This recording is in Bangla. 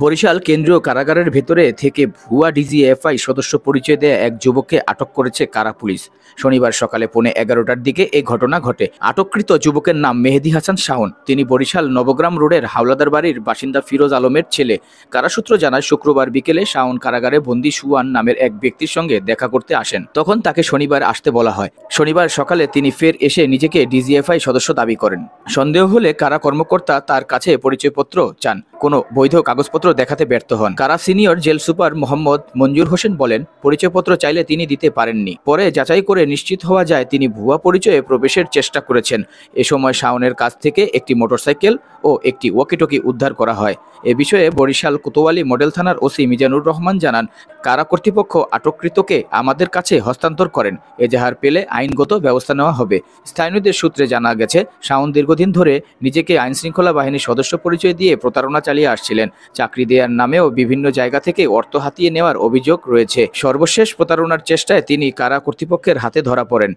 বরিশাল কেন্দ্রীয় কারাগারের ভেতরে থেকে ভুয়া ডিজিএফআই সদস্য পরিচয় দেয়া এক যুবককে আটক করেছে কারা পুলিশ। শনিবার সকালে 11:15টার দিকে এ ঘটনা ঘটে। আটককৃত যুবকের নাম মেহেদী হাসান শাওন। তিনি বরিশাল নবগ্রাম রোডের হাওলাদার বাড়ির বাসিন্দা ফিরোজ আলমের ছেলে। কারাসূত্র জানায়, শুক্রবার বিকেলে শাওন কারাগারে বন্দী সুয়ান নামের এক ব্যক্তির সঙ্গে দেখা করতে আসেন। তখন তাকে শনিবার আসতে বলা হয়। শনিবার সকালে তিনি ফের এসে নিজেকে ডিজিএফআই সদস্য দাবি করেন। সন্দেহ হলে কারা কর্মকর্তা তার কাছে পরিচয়পত্র চান। কোনো বৈধ কাগজপত্র দেখাতে ব্যর্থ হন। কারা সিনিয়র জেল সুপার মোহাম্মদ মঞ্জুর হোসেন বলেন, পরিচয়পত্র চাইলে তিনি দিতে পারেননি। পরে যাচাই করে নিশ্চিত হওয়া যায় তিনি ভুয়া পরিচয়ে প্রবেশের চেষ্টা করেছেন। এ সময় শাওনের কাছ থেকে একটি মোটরসাইকেল ও একটি ওয়াকিটকি উদ্ধার করা হয়। এ বিষয়ে বরিশাল কোতোয়ালি মডেল থানার ওসি মিজানুর রহমান জানান, কারা কর্তৃপক্ষ আটককৃতকে আমাদের কাছে হস্তান্তর করেন। এজাহার পেলে আইনগত ব্যবস্থা নেওয়া হবে। স্থানীয়দের সূত্রে জানা গেছে, শাওন দীর্ঘদিন ধরে নিজেকে আইনশৃঙ্খলা বাহিনীর সদস্য পরিচয় দিয়ে প্রতারণা চালিয়ে আসছিলেন। চাকরি দেওয়ার নামেও বিভিন্ন জায়গা থেকে অর্থ হাতিয়ে নেওয়ার অভিযোগ রয়েছে। সর্বশেষ প্রতারণার চেষ্টায় তিনি কারা কর্তৃপক্ষের হাতে ধরা পড়েন।